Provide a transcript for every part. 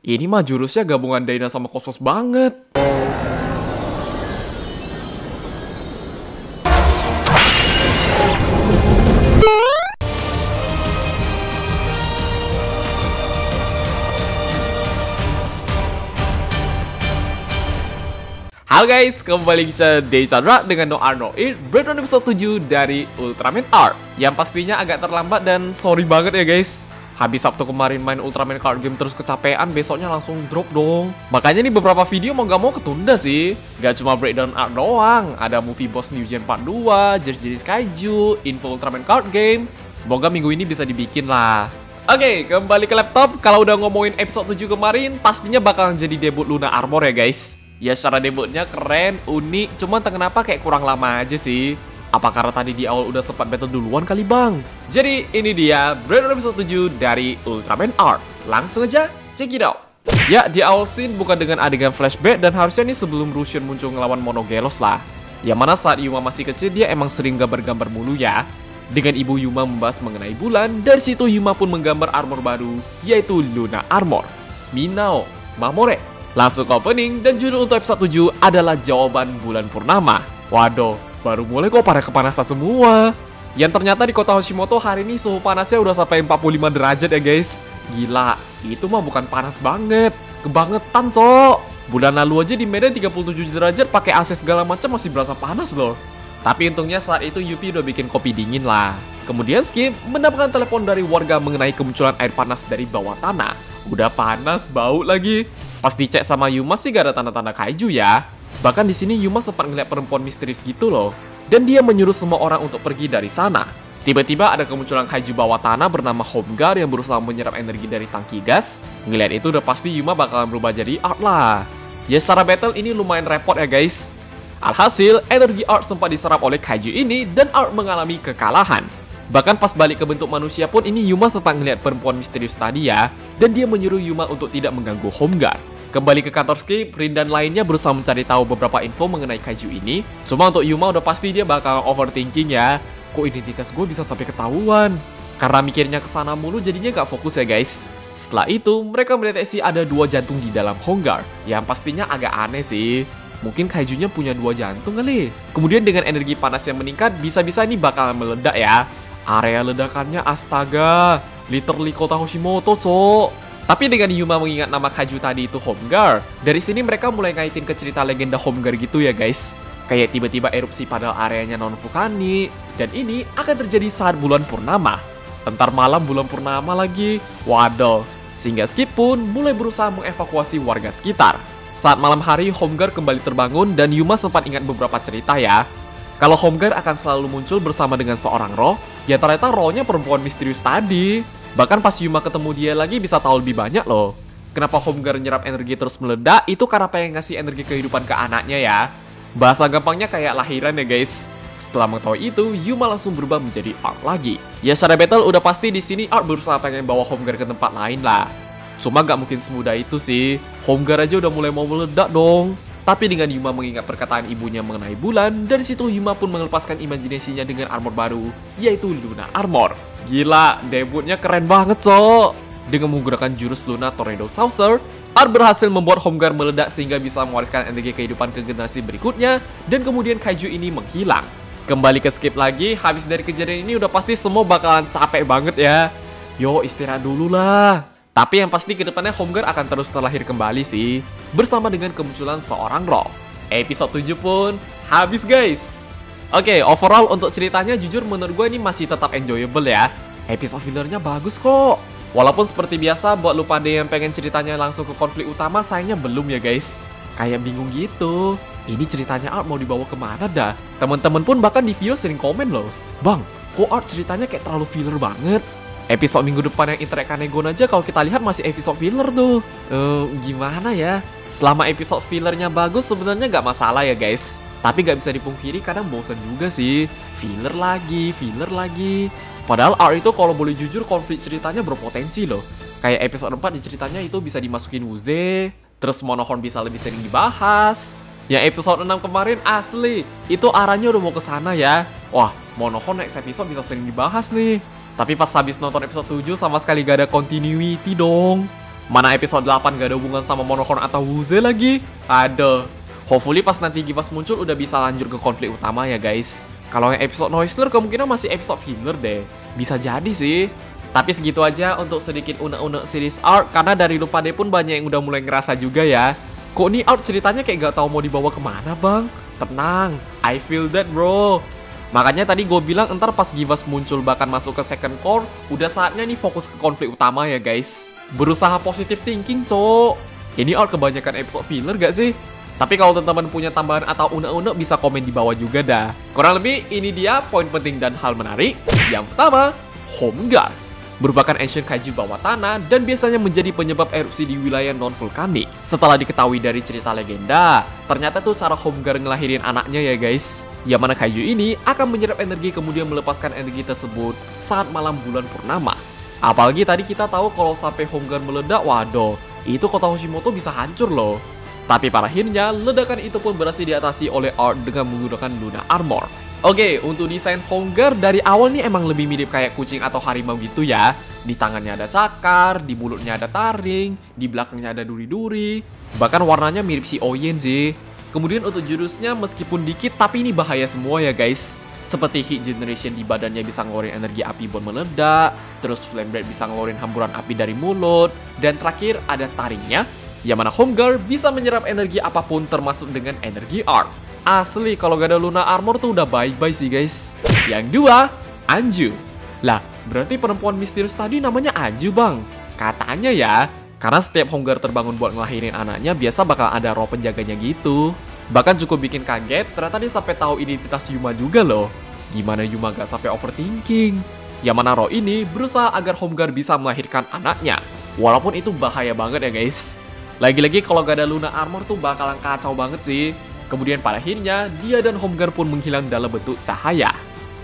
Ini mah jurusnya gabungan Dyna sama Cosmos banget. Halo guys, kembali ke Day Chandra dengan No R No It, breakdown episode 7 dari Ultraman Art. Yang pastinya agak terlambat dan sorry banget ya guys. Habis Sabtu kemarin main Ultraman Card Game terus kecapean, besoknya langsung drop dong. Makanya nih beberapa video mau gak mau ketunda sih. Gak cuma breakdown art doang, ada movie boss New Gen Part 2, jenis Kaiju, info Ultraman Card Game. Semoga minggu ini bisa dibikin lah. Oke, kembali ke laptop. Kalau udah ngomongin episode 7 kemarin, pastinya bakalan jadi debut Luna Armor ya guys. Ya secara debutnya keren, unik, cuman kenapa kayak kurang lama aja sih. Apa karena tadi di awal udah sempat battle duluan kali bang? Jadi ini dia breakdown episode 7 dari Ultraman Art. Langsung aja check it out. Ya di awal scene bukan dengan adegan flashback dan harusnya nih sebelum Russian muncul ngelawan Monogelos lah. Yang mana saat Yuma masih kecil dia emang sering gambar-gambar mulu ya. Dengan ibu Yuma membahas mengenai bulan, dari situ Yuma pun menggambar armor baru, yaitu Luna Armor. Minao Mamore. Langsung ke opening, dan judul untuk episode 7 adalah jawaban bulan purnama. Waduh, baru mulai kok pada kepanasan semua. Yang ternyata di kota Hoshimoto hari ini suhu panasnya udah sampai 45 derajat ya guys. Gila, itu mah bukan panas banget. Kebangetan cok. Bulan lalu aja di Medan 37 derajat pakai AC segala macam masih berasa panas loh. Tapi untungnya saat itu Yupi udah bikin kopi dingin lah. Kemudian Skip mendapatkan telepon dari warga mengenai kemunculan air panas dari bawah tanah. Udah panas, bau lagi. Pas dicek sama Yuma sih gak ada tanda-tanda kaiju ya. Bahkan di sini Yuma sempat ngeliat perempuan misterius gitu loh. Dan dia menyuruh semua orang untuk pergi dari sana. Tiba-tiba ada kemunculan kaiju bawah tanah bernama Homeguard yang berusaha menyerap energi dari tangki gas. Ngeliat itu udah pasti Yuma bakalan berubah jadi Art lah. Ya secara battle ini lumayan repot ya guys. Alhasil, energi Art sempat diserap oleh kaiju ini dan Art mengalami kekalahan. Bahkan pas balik ke bentuk manusia pun ini Yuma sempat ngeliat perempuan misterius tadi ya. Dan dia menyuruh Yuma untuk tidak mengganggu Homeguard. Kembali ke kantor Skip, Rin dan lainnya berusaha mencari tahu beberapa info mengenai kaiju ini. Cuma untuk Yuma udah pasti dia bakal overthinking ya. Kok identitas gue bisa sampai ketahuan? Karena mikirnya kesana mulu jadinya gak fokus ya guys. Setelah itu, mereka mendeteksi ada 2 jantung di dalam Homeguard. Yang pastinya agak aneh sih. Mungkin kaijunya punya 2 jantung kali. Kemudian dengan energi panas yang meningkat, bisa-bisa ini bakal meledak ya. Area ledakannya astaga, literally kota Hoshimoto cok. Tapi dengan Yuma mengingat nama kaiju tadi itu Homeguard, dari sini mereka mulai ngaitin ke cerita legenda Homeguard gitu ya guys. Kayak tiba-tiba erupsi padahal areanya non-vulkanik. Dan ini akan terjadi saat bulan purnama. Entar malam bulan purnama lagi. Waduh, sehingga Skip pun mulai berusaha mengevakuasi warga sekitar. Saat malam hari, Homeguard kembali terbangun dan Yuma sempat ingat beberapa cerita ya. Kalau Homeguard akan selalu muncul bersama dengan seorang roh, ya ternyata rohnya perempuan misterius tadi. Bahkan pas Yuma ketemu dia lagi bisa tahu lebih banyak loh. Kenapa Homeguard nyerap energi terus meledak, itu karena pengen ngasih energi kehidupan ke anaknya ya. Bahasa gampangnya kayak lahiran ya guys. Setelah mengetahui itu, Yuma langsung berubah menjadi Art lagi. Ya secara battle udah pasti di sini Art berusaha pengen bawa Homeguard ke tempat lain lah. Cuma gak mungkin semudah itu sih. Homeguard aja udah mulai mau meledak dong. Tapi dengan Yuma mengingat perkataan ibunya mengenai bulan, dari situ Yuma pun melepaskan imajinasinya dengan armor baru, yaitu Luna Armor. Gila, debutnya keren banget cok. Dengan menggunakan jurus Luna Tornado Saucer, Art berhasil membuat Homeguard meledak sehingga bisa mewariskan energi kehidupan ke generasi berikutnya, dan kemudian kaiju ini menghilang. Kembali ke Skip lagi, habis dari kejadian ini udah pasti semua bakalan capek banget ya. Yo istirahat dulu lah. Tapi yang pasti kedepannya Homeguard akan terus terlahir kembali sih, bersama dengan kemunculan seorang roh. Episode 7 pun habis guys. Oke, overall untuk ceritanya jujur menurut gue ini masih tetap enjoyable ya. Episode fillernya bagus kok. Walaupun seperti biasa buat lu pada yang pengen ceritanya langsung ke konflik utama, sayangnya belum ya guys. Kayak bingung gitu. Ini ceritanya Art mau dibawa kemana dah? Temen-temen pun bahkan di video sering komen loh. Bang, kok Art ceritanya kayak terlalu filler banget? Episode minggu depan yang Interact Kanegon aja kalau kita lihat masih episode filler tuh. Gimana ya? Selama episode fillernya bagus sebenarnya gak masalah ya guys. Tapi gak bisa dipungkiri kadang bosan juga sih. Filler lagi. Padahal Art itu kalau boleh jujur konflik ceritanya berpotensi loh. Kayak episode 4 di ceritanya itu bisa dimasukin Uze. Terus Monohorn bisa lebih sering dibahas. Yang episode 6 kemarin asli, itu arahnya udah mau ke sana ya. Wah, Monohorn next episode bisa sering dibahas nih. Tapi pas habis nonton episode 7 sama sekali gak ada continuity dong. Mana episode 8 gak ada hubungan sama Monocorn atau Wuze lagi? Ada. Hopefully pas nanti Givas muncul udah bisa lanjut ke konflik utama ya guys. Kalau yang episode Noisler kemungkinan masih episode filler deh. Bisa jadi sih. Tapi segitu aja untuk sedikit unek-unek series arc, karena dari Lupa Deh pun banyak yang udah mulai ngerasa juga ya. Kok nih arc ceritanya kayak gak tahu mau dibawa kemana bang? Tenang, I feel that bro. Makanya tadi gue bilang ntar pas Givas muncul bahkan masuk ke second core, udah saatnya nih fokus ke konflik utama ya guys. Berusaha positive thinking cok. Ini arc kebanyakan episode filler gak sih? Tapi kalau teman-teman punya tambahan atau unek-unek bisa komen di bawah juga dah. Kurang lebih ini dia poin penting dan hal menarik. Yang pertama, Home Guard merupakan ancient kaiju bawah tanah dan biasanya menjadi penyebab erupsi di wilayah non-vulkanik. Setelah diketahui dari cerita legenda, ternyata tuh cara Home Guard ngelahirin anaknya ya guys. Yang mana kaiju ini akan menyerap energi kemudian melepaskan energi tersebut saat malam bulan purnama. Apalagi tadi kita tahu kalau sampai Home Guard meledak, waduh, itu kota Hoshimoto bisa hancur loh. Tapi pada akhirnya, ledakan itu pun berhasil diatasi oleh Art dengan menggunakan Luna Armor. Oke, untuk desain Home Guard dari awal nih emang lebih mirip kayak kucing atau harimau gitu ya. Di tangannya ada cakar, di mulutnya ada taring, di belakangnya ada duri-duri. Bahkan warnanya mirip si Oyen sih. Kemudian untuk jurusnya meskipun dikit tapi ini bahaya semua ya guys. Seperti Heat Generation di badannya bisa ngeluarin energi api buat meledak. Terus Flame Breath bisa ngeluarin hamburan api dari mulut. Dan terakhir ada taringnya, yang mana Home Guard bisa menyerap energi apapun termasuk dengan energi Arc. Asli kalau gak ada Luna Armor tuh udah bye-bye sih guys. Yang dua, Anju. Lah, berarti perempuan misterius tadi namanya Anju bang? Katanya ya, karena setiap Home Guard terbangun buat ngelahirin anaknya biasa bakal ada roh penjaganya gitu. Bahkan cukup bikin kaget, ternyata dia sampai tahu identitas Yuma juga loh. Gimana Yuma gak sampai overthinking? Yang mana roh ini berusaha agar Home Guard bisa melahirkan anaknya. Walaupun itu bahaya banget ya guys. Lagi-lagi kalau gak ada Luna Armor tuh bakalan kacau banget sih. Kemudian pada akhirnya, dia dan Home Guard pun menghilang dalam bentuk cahaya.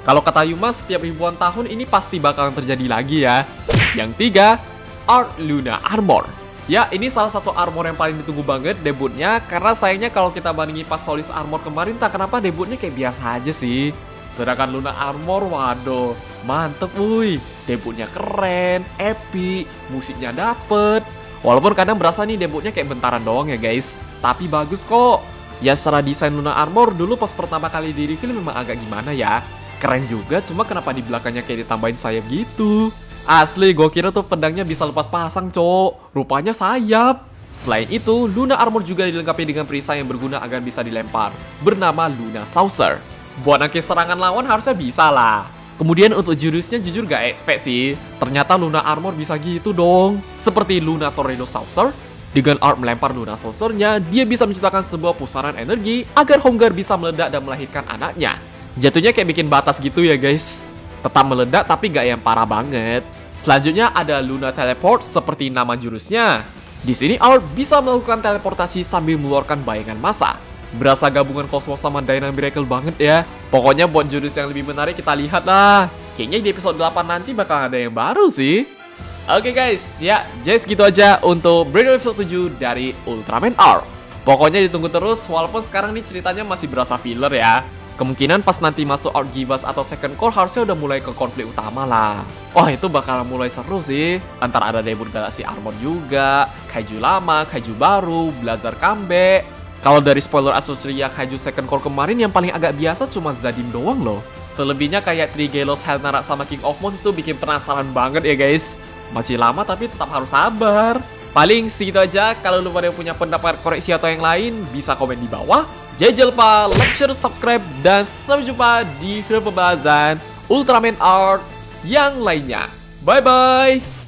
Kalau kata Yuma, setiap ribuan tahun ini pasti bakalan terjadi lagi ya. Yang tiga, Art Luna Armor. Ya, ini salah satu armor yang paling ditunggu banget debutnya, karena sayangnya kalau kita bandingin pas Solis Armor kemarin, tak kenapa debutnya kayak biasa aja sih. Sedangkan Luna Armor, waduh, mantep wuih. Debutnya keren, epic, musiknya dapet. Walaupun kadang berasa nih debutnya kayak bentaran doang ya guys, tapi bagus kok. Ya secara desain Luna Armor dulu pas pertama kali di reveal memang agak gimana ya. Keren juga, cuma kenapa di belakangnya kayak ditambahin sayap gitu. Asli, gue kira tuh pedangnya bisa lepas pasang cok. Rupanya sayap. Selain itu, Luna Armor juga dilengkapi dengan perisai yang berguna agar bisa dilempar, bernama Luna Saucer. Buat nangkis serangan lawan harusnya bisa lah. Kemudian untuk jurusnya jujur gak expect sih. Ternyata Luna Armor bisa gitu dong. Seperti Luna Tornado Saucer. Dengan Art melempar Luna Saucer-nya, dia bisa menciptakan sebuah pusaran energi agar Home Guard bisa meledak dan melahirkan anaknya. Jatuhnya kayak bikin batas gitu ya guys. Tetap meledak tapi gak yang parah banget. Selanjutnya ada Luna Teleport seperti nama jurusnya. Di sini Art bisa melakukan teleportasi sambil mengeluarkan bayangan massa. Berasa gabungan Cosmos sama Dynamic Miracle banget ya. Pokoknya buat jurus yang lebih menarik kita lihat lah. Kayaknya di episode 8 nanti bakal ada yang baru sih. Oke guys, ya jadi segitu aja untuk Breakdown episode 7 dari Ultraman R. Pokoknya ditunggu terus, walaupun sekarang nih ceritanya masih berasa filler ya. Kemungkinan pas nanti masuk Art Givas atau Second Core harusnya udah mulai ke konflik utama lah. Oh itu bakal mulai seru sih. Antar ada debut Galaxy Armor juga, kaiju lama, kaiju baru, Blazar comeback. Kalau dari spoiler Asutria kaiju Second Core kemarin yang paling agak biasa cuma Zadim doang loh. Selebihnya kayak Trigelos, Helnara sama King of Monsters itu bikin penasaran banget ya guys. Masih lama tapi tetap harus sabar. Paling segitu aja. Kalau lu pada punya pendapat koreksi atau yang lain, bisa komen di bawah. Jangan lupa like, share, subscribe, dan sampai jumpa di video pembahasan Ultraman Art yang lainnya. Bye bye.